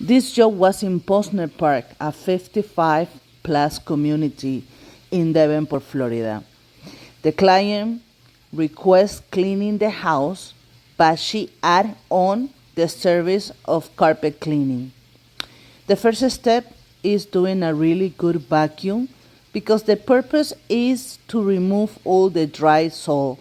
This job was in Posner Park, a 55 plus community in Davenport, Florida. The client requests cleaning the house, but she add on the service of carpet cleaning. The first step is doing a really good vacuum because the purpose is to remove all the dry soil,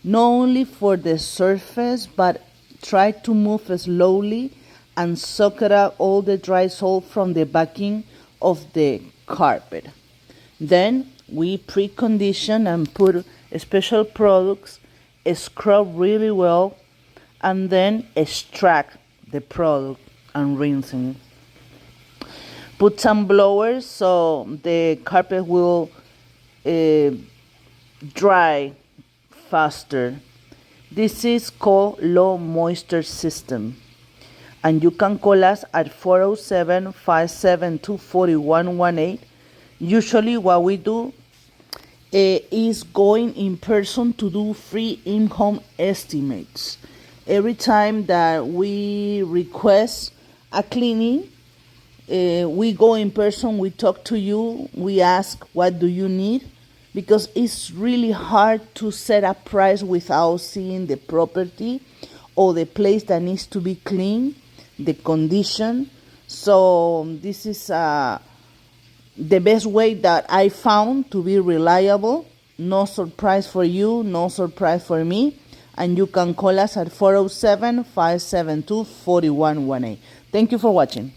not only for the surface, but try to move slowly and suck out all the dry soil from the backing of the carpet. Then we pre-condition and put special products, scrub really well, and then extract the product and rinsing. Put some blowers so the carpet will dry faster. This is called low moisture system. And you can call us at 407-572-4118. Usually what we do is going in person to do free in-home estimates. Every time that we request a cleaning, we go in person, we talk to you, we ask what do you need, because it's really hard to set a price without seeing the property or the place that needs to be cleaned, the condition. So this is the best way that I found to be reliable. No surprise for you, no surprise for me. And you can call us at 407-572-4118. Thank you for watching.